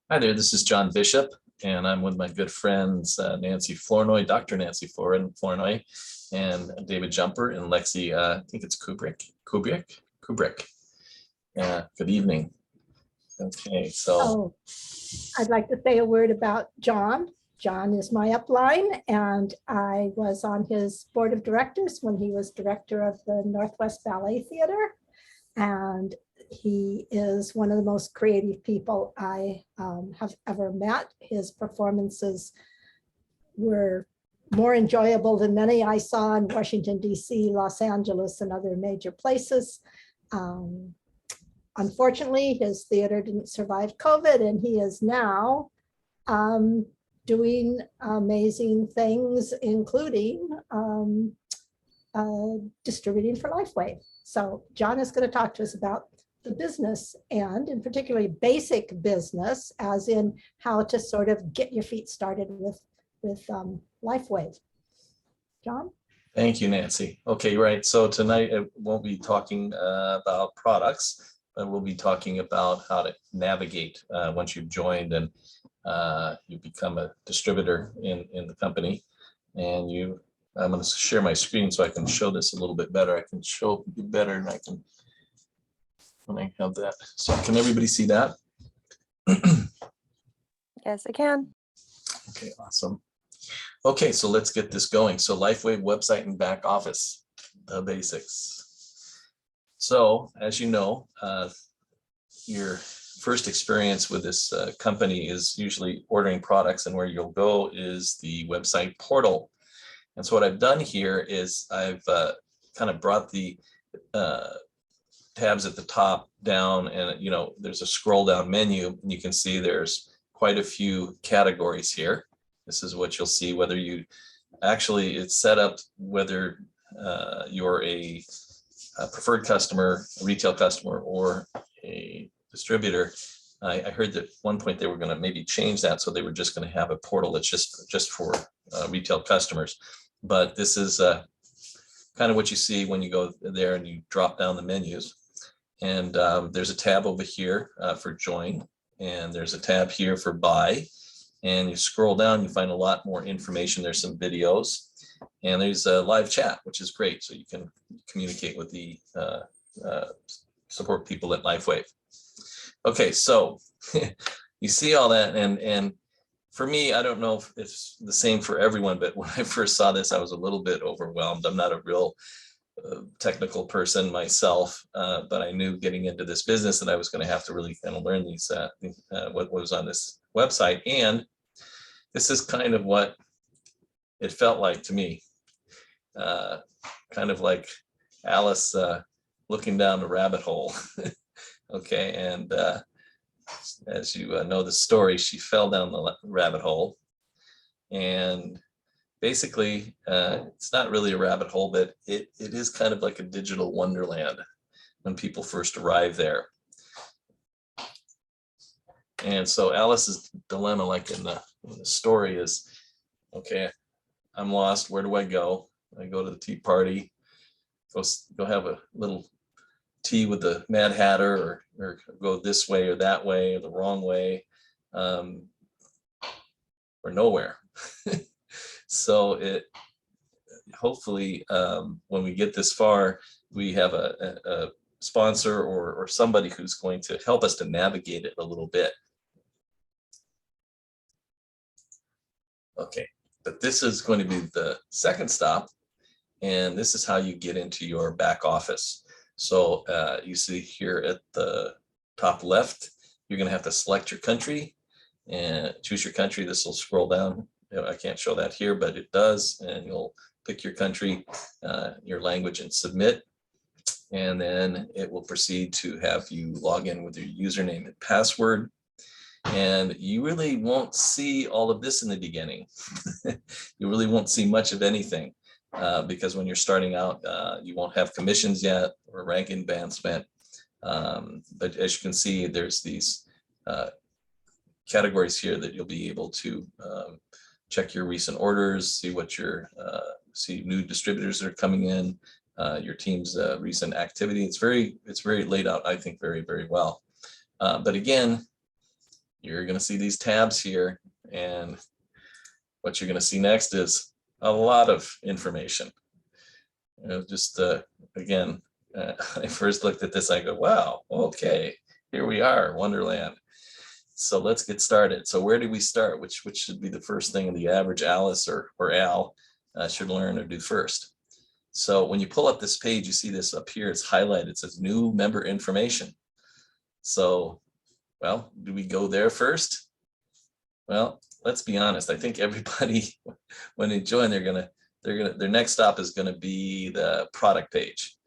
Hi there, this is John Bishop, and I'm with my good friends Nancy Flournoy, Dr. Nancy Flournoy, and David Jumper and Lexi, I think it's Kubrick. Good evening. Okay, so I'd like to say a word about John. John is my upline, and I was on his board of directors when he was director of the Northwest Ballet Theater. And he is one of the most creative people I have ever met. His performances were more enjoyable than many I saw in Washington, D.C., Los Angeles, and other major places. Unfortunately, his theater didn't survive COVID, and he is now doing amazing things, including distributing for LifeWave. So John is going to talk to us about the business, and in particularly basic business, as in how to sort of get your feet started with LifeWave. John? Thank you, Nancy. Okay, right. So tonight I won't be talking about products, but we'll be talking about how to navigate once you've joined and you become a distributor in the company. And I'm going to share my screen so I can show this a little bit better. I can show you better, and I can, when I have that. So can everybody see that? Yes, I can. Okay, awesome. Okay, so let's get this going. So LifeWave website and back office, the basics. So as you know, your first experience with this company is usually ordering products, and where you'll go is the website portal. And so what I've done here is I've kind of brought the tabs at the top down, and there's a scroll down menu, and you can see there's quite a few categories here. This is what you'll see, whether you actually, it's set up whether you're a preferred customer, a retail customer, or a distributor. I heard that at one point they were going to maybe change that, so they were just going to have a portal that's just for retail customers. But this is kind of what you see when you go there and you drop down the menus. And there's a tab over here for join, and there's a tab here for buy. And you scroll down, you find a lot more information. There's some videos, and there's a live chat, which is great. So you can communicate with the support people at LifeWave. Okay, so you see all that, and for me, I don't know if it's the same for everyone, but when I first saw this, I was a little bit overwhelmed. I'm not a real technical person myself, but I knew getting into this business that I was going to have to really kind of learn these what was on this website. And this is kind of what it felt like to me, kind of like Alice looking down the rabbit hole. Okay, and as you know the story, she fell down the rabbit hole, and basically it's not really a rabbit hole, but it is kind of like a digital wonderland when people first arrive there. And so Alice's dilemma, like in the story, is, okay, I'm lost, where do I go? I go to the tea party, go have a little tea with the Mad Hatter, or go this way or that way or the wrong way, or nowhere. So it hopefully when we get this far, we have a sponsor or somebody who's going to help us to navigate it a little bit. Okay, but this is going to be the second stop, and this is how you get into your back office. So you see here at the top left, you're going to have to select your country and choose your country. This will scroll down. I can't show that here, but it does. And you'll pick your country, your language, and submit. And then it will proceed to have you log in with your username and password. And you really won't see all of this in the beginning. You really won't see much of anything. Because when you're starting out, you won't have commissions yet or rank advancement. But as you can see, there's these categories here that you'll be able to check your recent orders, see what see new distributors that are coming in, your team's recent activity. It's very laid out, I think, very, very well. But again, you're going to see these tabs here, and what you're going to see next is a lot of information. Just again, I first looked at this, I go, wow, okay, here we are, Wonderland. So let's get started. So where do we start? Which should be the first thing the average Alice or Al should learn or do first? So when you pull up this page, you see this up here, it's highlighted, it says new member information. So, well, do we go there first? Well, let's be honest. I think everybody, when they join, their next stop is going to be the product page,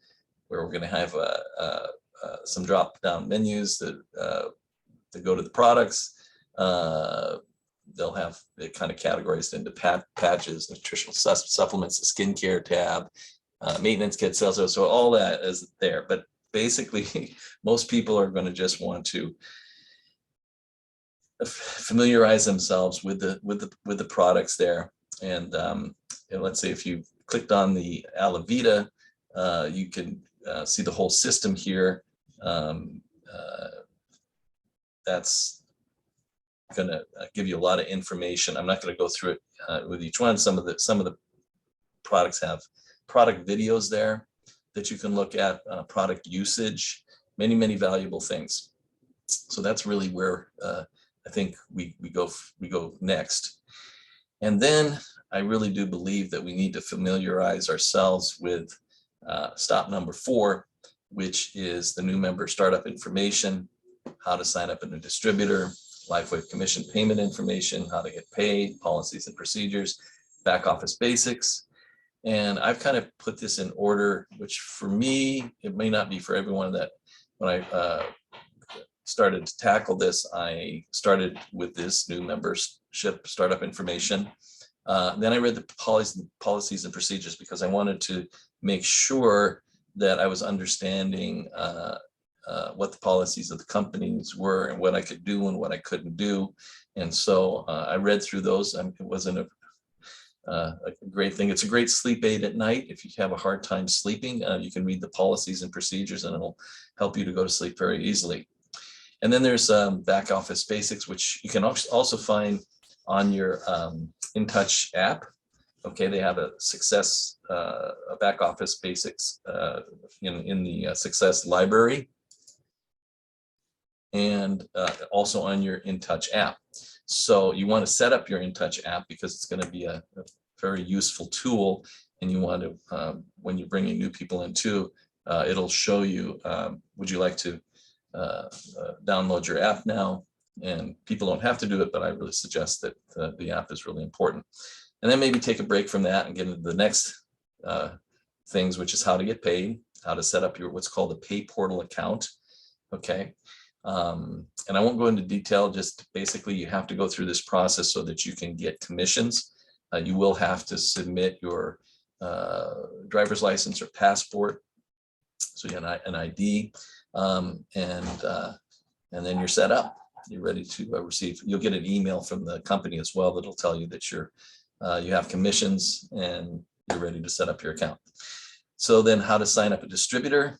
where we're going to have some drop-down menus that go to the products. They'll have it kind of categorized into patches, nutritional supplements, the skincare tab, maintenance kit sales. So all that is there. But basically, most people are going to just want to familiarize themselves with the products there. And let's say if you clicked on the Alavita, you can see the whole system here. That's going to give you a lot of information. I'm not going to go through it with each one. Some of the products have product videos there that you can look at, product usage, many valuable things. So that's really where I think we go next. And then I really do believe that we need to familiarize ourselves with stop number 4, which is the new member startup information, how to sign up in a distributor, LifeWave commission payment information, how to get paid, policies and procedures, back office basics. And I've kind of put this in order, which for me, it may not be for everyone. That when I started to tackle this, I started with this new membership startup information. Then I read the policies and procedures, because I wanted to make sure that I was understanding what the policies of the companies were and what I could do and what I couldn't do. And so I read through those. It wasn't a great thing. It's a great sleep aid at night. If you have a hard time sleeping, you can read the policies and procedures, and it'll help you to go to sleep very easily. And then there's back office basics, which you can also find on your InTouch app. Okay, they have a success, a back office basics in the success library, and also on your InTouch app. So you want to set up your InTouch app, because it's going to be a very useful tool, and you want to, when you're bringing new people in too, it'll show you, would you like to download your app now? And people don't have to do it, but I really suggest that the app is really important. And then maybe take a break from that and get into the next things, which is how to get paid, how to set up your what's called a pay portal account. Okay. And I won't go into detail, just basically you have to go through this process so that you can get commissions. You will have to submit your driver's license or passport, so you have an ID, and then you're set up. You're ready to receive. You'll get an email from the company as well that'll tell you that you have commissions and you're ready to set up your account. So then how to sign up a distributor.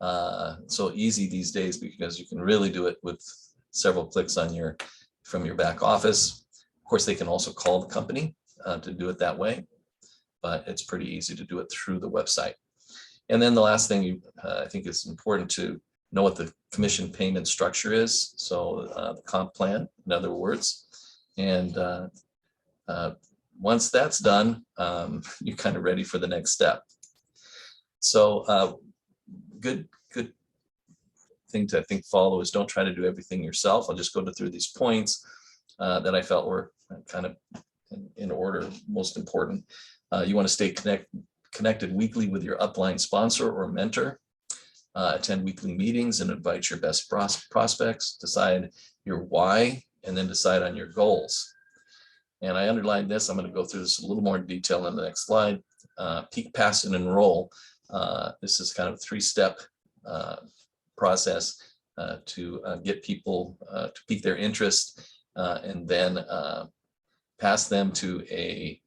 So easy these days, because you can really do it with several clicks on from your back office. Of course, they can also call the company to do it that way, but it's pretty easy to do it through the website. And then the last thing I think is important to know what the commission payment structure is. So the comp plan, in other words, and once that's done, you're kind of ready for the next step. So good thing to, I think, follow is don't try to do everything yourself. I'll just go through these points that I felt were kind of in order, most important. You want to stay connected weekly with your upline sponsor or mentor. Attend weekly meetings and invite your best prospects. Decide your why, and then decide on your goals. And I underlined this. I'm going to go through this a little more in detail in the next slide. Peak, pass, and enroll. This is kind of a 3-step process to get people to pique their interest, and then pass them to a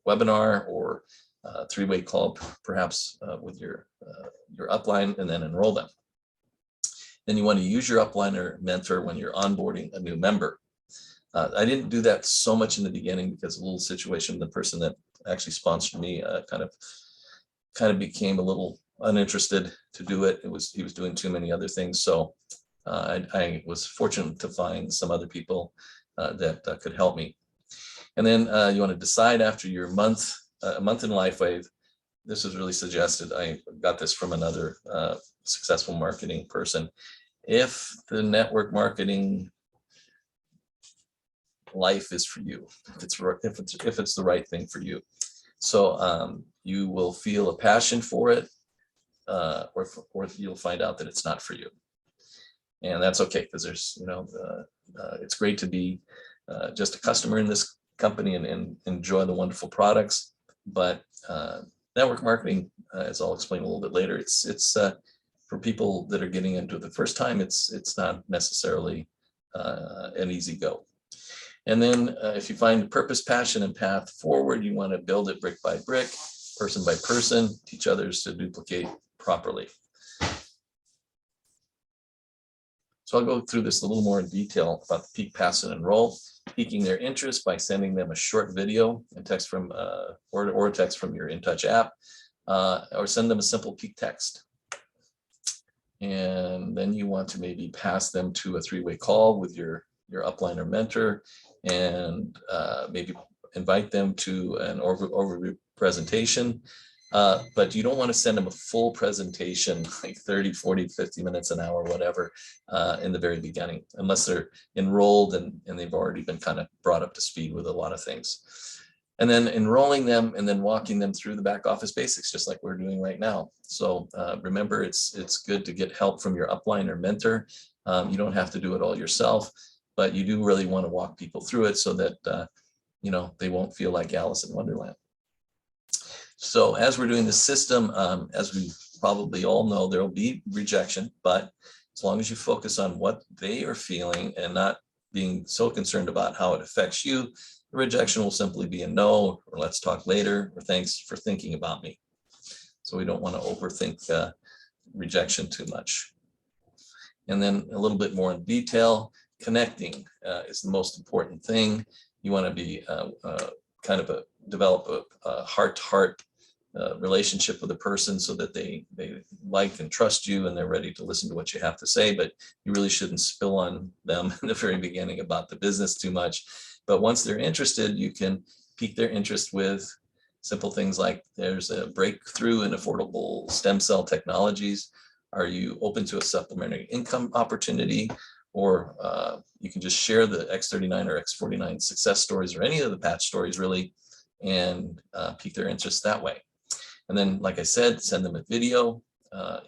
webinar or 3-way call, perhaps with your upline, and then enroll them. Then you want to use your upline or mentor when you're onboarding a new member. I didn't do that so much in the beginning because a little situation, the person that actually sponsored me kind of became a little uninterested to do it. He was doing too many other things. So I was fortunate to find some other people that could help me. And then you want to decide after your a month in LifeWave. This was really suggested. I got this from another successful marketing person. If the network marketing life is for you, if it's the right thing for you. So you will feel a passion for it, or you'll find out that it's not for you. And that's okay, because there's, it's great to be just a customer in this company and enjoy the wonderful products. But network marketing, as I'll explain a little bit later, it's for people that are getting into it the first time, it's not necessarily an easy go. And then if you find purpose, passion, and path forward, you want to build it brick by brick, person by person, teach others to duplicate properly. So I'll go through this a little more in detail about the peak, pass, and enroll. Piquing their interest by sending them a short video and text from or a text from your InTouch app, or send them a simple peak text. And then you want to maybe pass them to a three-way call with your upline or mentor, and maybe invite them to an overview presentation. But you don't want to send them a full presentation, like 30, 40, 50 minutes, an hour, whatever, in the very beginning, unless they're enrolled and they've already been kind of brought up to speed with a lot of things. And then enrolling them and then walking them through the back office basics, just like we're doing right now. So remember, it's good to get help from your upline or mentor. You don't have to do it all yourself, but you do really want to walk people through it so that they won't feel like Alice in Wonderland. So as we're doing the system, as we probably all know, there will be rejection, but as long as you focus on what they are feeling and not being so concerned about how it affects you, the rejection will simply be a no, or let's talk later, or thanks for thinking about me. So we don't want to overthink rejection too much. And then a little bit more in detail, connecting is the most important thing. You want to be develop a heart-to-heart relationship with a person so that they like and trust you and they're ready to listen to what you have to say, but you really shouldn't spill on them in the very beginning about the business too much. But once they're interested, you can pique their interest with simple things like, there's a breakthrough in affordable stem cell technologies. Are you open to a supplementary income opportunity? Or you can just share the X39 or X49 success stories, or any of the patch stories really, and pique their interest that way. And then, like I said, send them a video,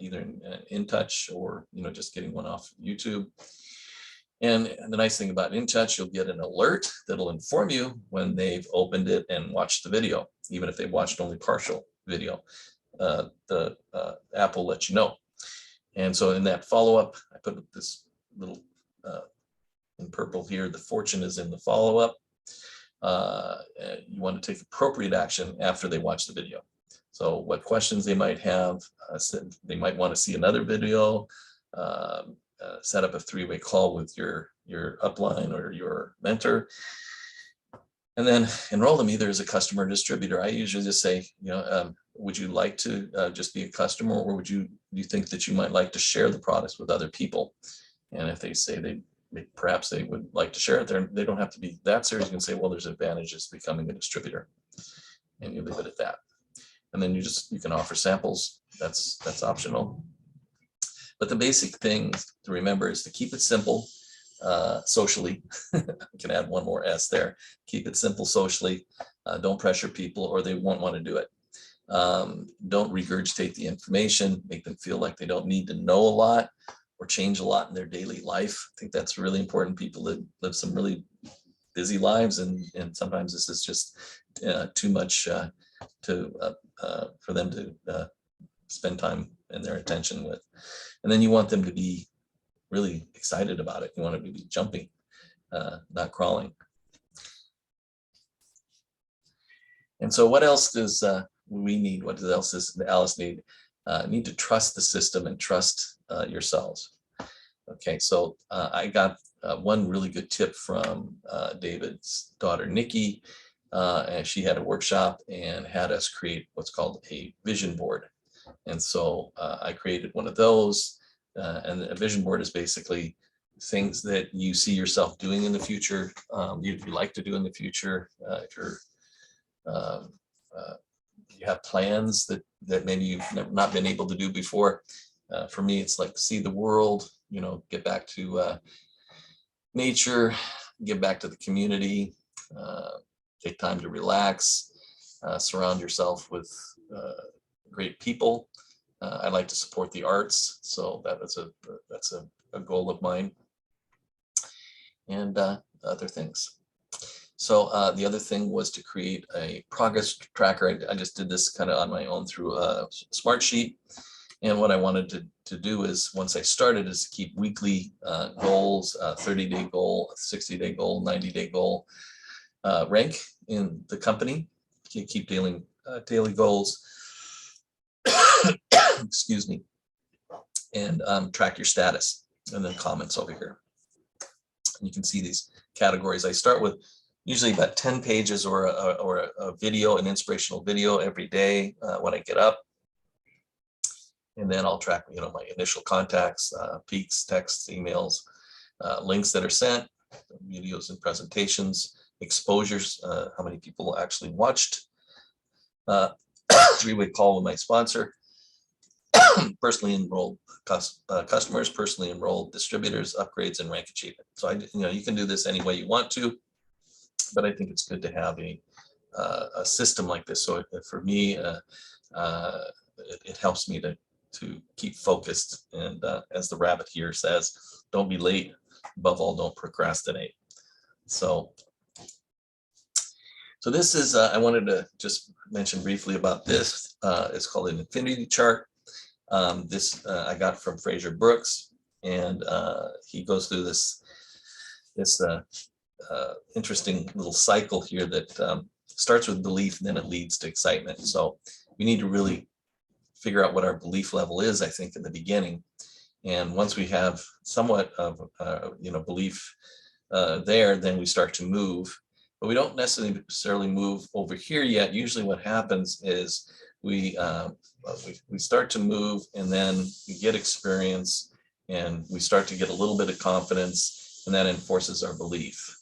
either in InTouch or just getting one off YouTube. And the nice thing about InTouch, you'll get an alert that'll inform you when they've opened it and watched the video, even if they watched only partial video. The app will let you know. And so in that follow-up, I put this little in purple here, the fortune is in the follow-up. You want to take appropriate action after they watch the video. So what questions they might have, they might want to see another video, set up a three-way call with your upline or your mentor, and then enroll them either as a customer or distributor. I usually just say, would you like to just be a customer, or do you think that you might like to share the products with other people? And if they say perhaps they would like to share it, they don't have to be that serious. You can say, well, there's advantages to becoming a distributor, and you leave it at that. And then you can offer samples. That's optional. But the basic thing to remember is to keep it simple socially. I can add one more S there. Keep it simple socially. Don't pressure people, or they won't want to do it. Don't regurgitate the information. Make them feel like they don't need to know a lot or change a lot in their daily life. I think that's really important. People live some really busy lives, and sometimes this is just too much for them to spend time and their attention with. And then you want them to be really excited about it. You want them to be jumping, not crawling. And so what else does we need? What else does Alice need? Need to trust the system and trust yourselves. Okay, so I got one really good tip from David's daughter, Nikki, and she had a workshop and had us create what's called a vision board. And so I created one of those, and a vision board is basically things that you see yourself doing in the future, you'd like to do in the future. If you're you have plans that maybe you've not been able to do before. For me, it's like see the world, get back to nature, get back to the community, take time to relax, surround yourself with great people. I like to support the arts, so that's a goal of mine, and other things. So the other thing was to create a progress tracker. I just did this kind of on my own through a Smartsheet. And what I wanted to do is, once I started, is to keep weekly goals, 30-day goal, 60-day goal, 90-day goal, rank in the company. You keep daily goals, excuse me, and track your status, and then comments over here. And you can see these categories. I start with usually about 10 pages or a video, an inspirational video every day when I get up. And then I'll track, my initial contacts, peaks, texts, emails, links that are sent, videos and presentations, exposures, how many people actually watched, three-way call with my sponsor, personally enrolled customers, personally enrolled distributors, upgrades, and rank achievement. So you can do this any way you want to, but I think it's good to have a system like this. So for me, it helps me to keep focused. And as the rabbit here says, don't be late. Above all, don't procrastinate. So this is, I wanted to just mention briefly about this. It's called an infinity chart. This I got from Fraser Brooks, and he goes through this interesting little cycle here that starts with belief, and then it leads to excitement. So we need to really figure out what our belief level is, I think, in the beginning. And once we have somewhat of belief there, then we start to move. But we don't necessarily move over here yet. Usually what happens is we start to move, and then we get experience, and we start to get a little bit of confidence, and that enforces our belief.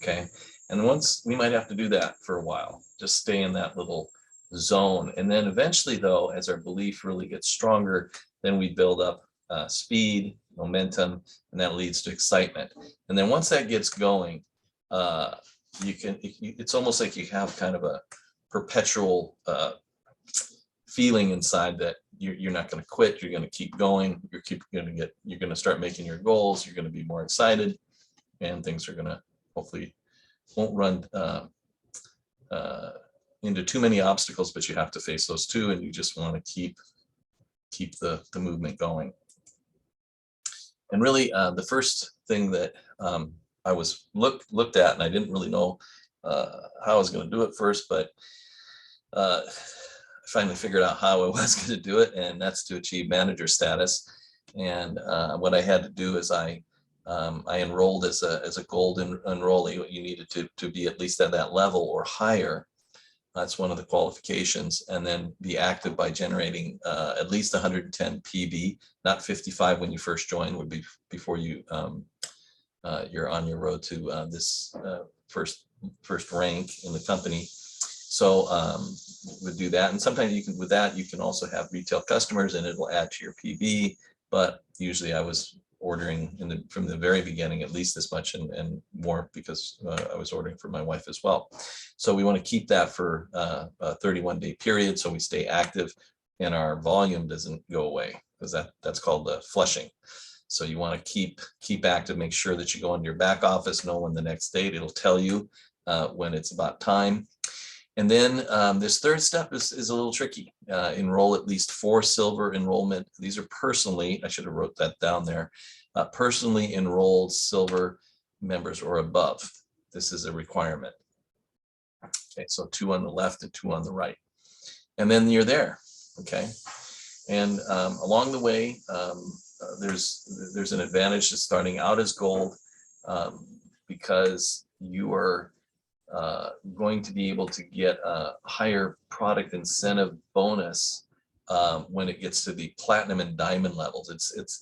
Okay. And once we might have to do that for a while, just stay in that little zone. And then eventually, though, as our belief really gets stronger, then we build up speed, momentum, and that leads to excitement. And then once that gets going, it's almost like you have kind of a perpetual feeling inside that you're not going to quit. You're going to keep going. You're going to start making your goals. You're going to be more excited, and things are going to hopefully won't run into too many obstacles, but you have to face those too, and you just want to keep the movement going. And really, the first thing that I was looked at, and I didn't really know how I was going to do it first, but I finally figured out how I was going to do it, and that's to achieve manager status. And what I had to do is I enrolled as a gold enrollee. You needed to be at least at that level or higher. That's one of the qualifications, and then be active by generating at least 110 PB, not 55 when you first join, would be before you're on your road to this first rank in the company. So we'll do that, and sometimes with that you can also have retail customers, and it'll add to your PB. But usually I was ordering from the very beginning at least this much and more, because I was ordering for my wife as well. So we want to keep that for a 31-day period, so we stay active and our volume doesn't go away, because that's called flushing. So you want to keep active, make sure that you go into your back office, know when the next date, it'll tell you when it's about time. And then this third step is a little tricky. Enroll at least 4 silver enrollment. These are personally, I should have wrote that down there, personally enrolled silver members or above. This is a requirement. Okay, so 2 on the left and 2 on the right. And then you're there, okay? And along the way, there's an advantage to starting out as gold, because you are going to be able to get a higher product incentive bonus when it gets to the platinum and diamond levels.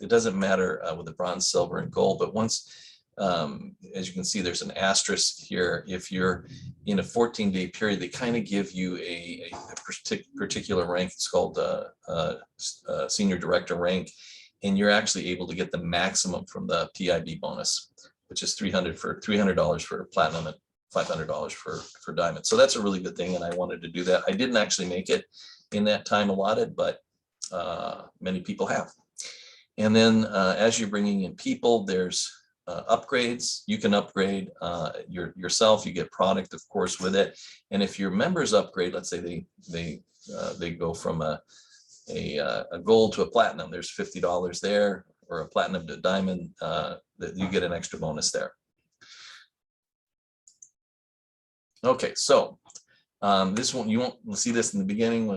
It doesn't matter with the bronze, silver, and gold, but once, as you can see, there's an asterisk here. If you're in a 14-day period, they kind of give you a particular rank. It's called senior director rank, and you're actually able to get the maximum from the PIB bonus, which is $300 for platinum and $500 for diamond. So that's a really good thing, and I wanted to do that. I didn't actually make it in that time allotted, but many people have. And then as you're bringing in people, there's upgrades. You can upgrade yourself. You get product, of course, with it. And if your members upgrade, let's say they go from a gold to a platinum, there's $50 there, or a platinum to diamond, that you get an extra bonus there. Okay, so this one, you won't see this in the beginning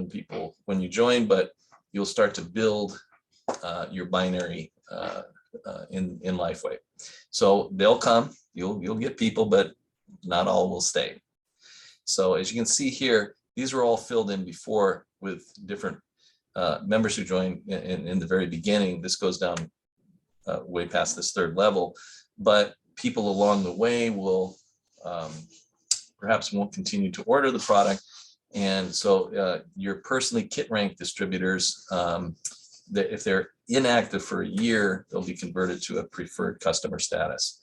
when you join, but you'll start to build your binary in LifeWave. So they'll come, you'll get people, but not all will stay. So as you can see here, these were all filled in before with different members who joined in the very beginning. This goes down way past this third level, but people along the way will perhaps won't continue to order the product. And so your personally kit rank distributors, that if they're inactive for a year, they'll be converted to a preferred customer status.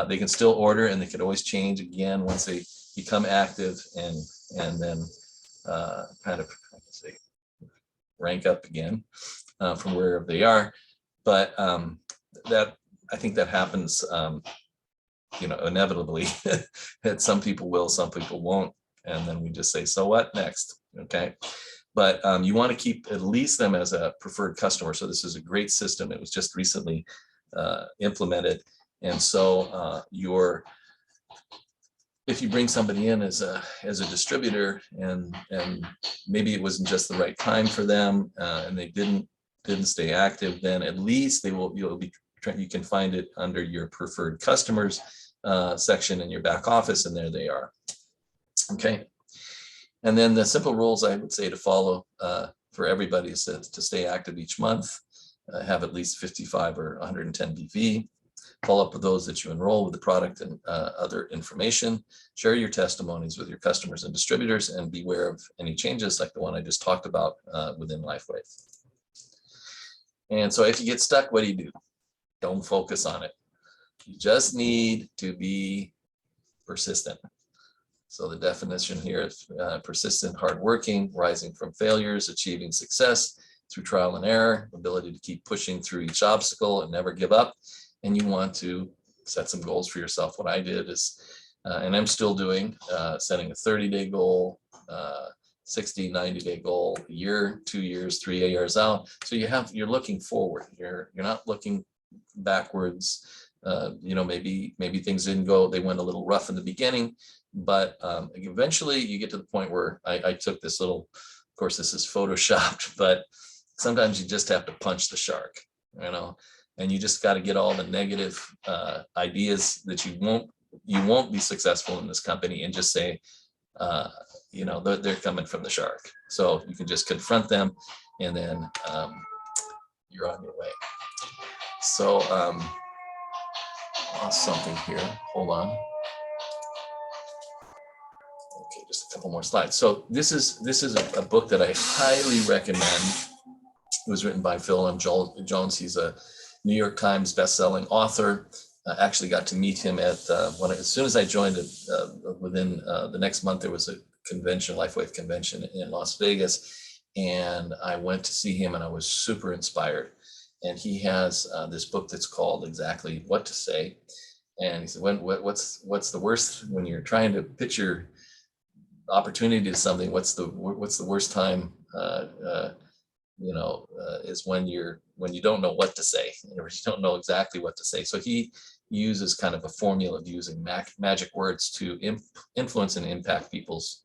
They can still order, and they can always change again once they become active, and then kind of, I can say, rank up again from wherever they are. But that, I think that happens, inevitably. That some people will, some people won't, and then we just say, so what next? Okay. But you want to keep at least them as a preferred customer. So this is a great system. It was just recently implemented. And so if you bring somebody in as a distributor, and maybe it wasn't just the right time for them, and they didn't stay active, then at least you can find it under your preferred customers section in your back office, and there they are. Okay. And then the simple rules I would say to follow for everybody is to stay active each month, have at least 55 or 110 BV, follow up with those that you enroll with the product and other information, share your testimonies with your customers and distributors, and beware of any changes like the one I just talked about within LifeWave. And so if you get stuck, what do? Don't focus on it. You just need to be persistent. So the definition here is persistent, hardworking, rising from failures, achieving success through trial and error, ability to keep pushing through each obstacle and never give up. And you want to set some goals for yourself. What I did is, and I'm still doing, setting a 30-day goal, 60, 90-day goal, a year, 2 years, 3 years out. So you're looking forward. You're not looking backwards. Maybe things didn't go, they went a little rough in the beginning, but eventually you get to the point where I took this little, of course this is photoshopped, but sometimes you just have to punch the shark, and you just got to get all the negative ideas that you won't be successful in this company, and just say, they're coming from the shark. So you can just confront them, and then you're on your way. So lost something here. Hold on. Okay, just a couple more slides. So this is a book that I highly recommend. It was written by Phil M. Jones. He's a New York Times best-selling author. I actually got to meet him at as soon as I joined it. Within the next month, there was a convention, LifeWave convention in Las Vegas, and I went to see him, and I was super inspired. And he has this book that's called Exactly What to Say. And he said, what's the worst when you're trying to pitch your opportunity to something? What's the worst time? Is when you don't know what to say, or you don't know exactly what to say. So he uses kind of a formula of using magic words to influence and impact people's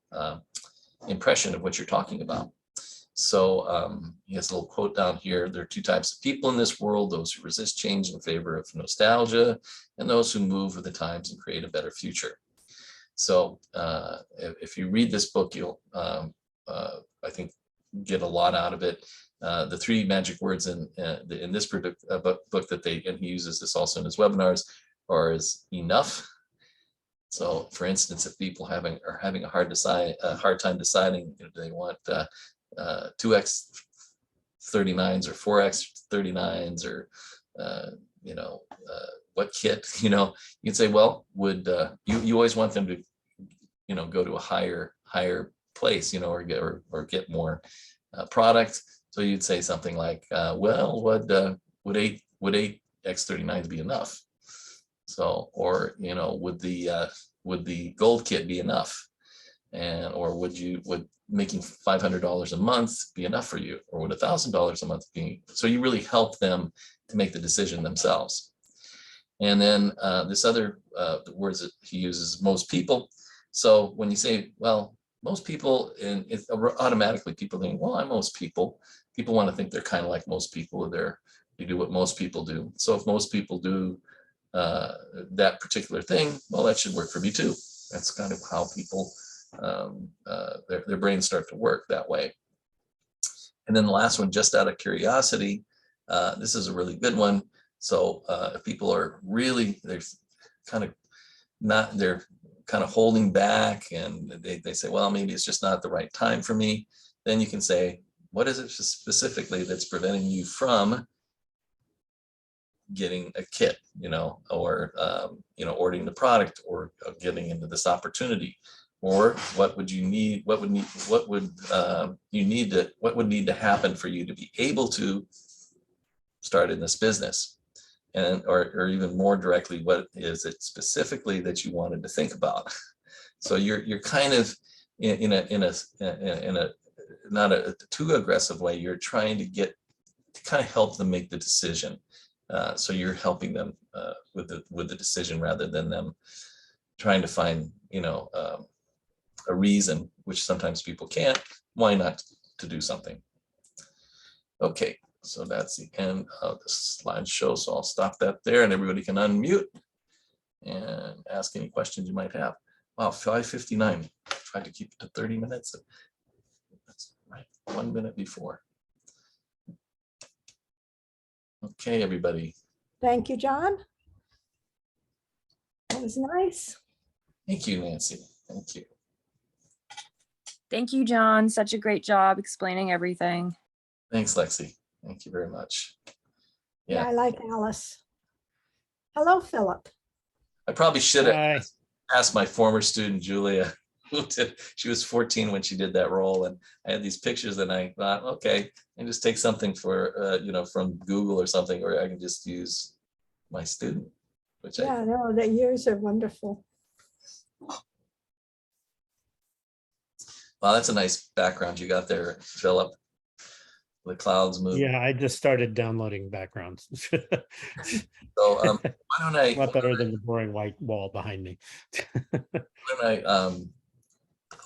impression of what you're talking about. So he has a little quote down here. There are two types of people in this world: those who resist change in favor of nostalgia, and those who move with the times and create a better future. So if you read this book, you'll, I think, get a lot out of it. The three magic words in this book that and he uses this also in his webinars, is enough. So, for instance, if people are having a hard time deciding, do they want 2x 39s or 4x 39s, or what kit? You can say, well, would you always want them to go to a higher place, or get more product. So you'd say something like, well, would 8 X39s be enough? So, or would the gold kit be enough? And or would making $500 a month be enough for you, or would $1,000 a month be? So you really help them to make the decision themselves. And then this other the words that he uses, most people. So when you say, well, most people, and it's automatically people think, well, I'm most people. People want to think they're kind of like most people. They do what most people do. So if most people do that particular thing, well, that should work for me too. That's kind of how people, their brains start to work that way. And then the last one, just out of curiosity, this is a really good one. So if people are really, they're kind of holding back, and they say, well, maybe it's just not the right time for me, then you can say, what is it specifically that's preventing you from getting a kit, or ordering the product, or getting into this opportunity? Or what would you need? What would need to happen for you to be able to start in this business? And or even more directly, what is it specifically that you wanted to think about? So you're kind of in a not a too aggressive way. You're trying to kind of help them make the decision. So you're helping them with the decision, rather than them trying to find a reason, which sometimes people can't, why not to do something. Okay, so that's the end of the slideshow. So I'll stop that there, and everybody can unmute and ask any questions you might have. Wow, 5:59. Tried to keep it to 30 minutes. That's right, 1 minute before. Okay, everybody. Thank you, John. That was nice. Thank you, Nancy. Thank you. Thank you, John. Such a great job explaining everything. Thanks, Lexi. Thank you very much. Yeah, Yeah, I like Alice. Hello, Philip. I probably should have Hi. asked my former student, Julia, she was 14 when she did that role. And I had these pictures, and I thought, okay, I can just take something from Google or something, or I can just use my student, which Yeah, no, the years are wonderful. Wow, that's a nice background you got there, Philip. The clouds move. Yeah, I just started downloading backgrounds. So why don't I A lot better than the boring white wall behind me. why don't I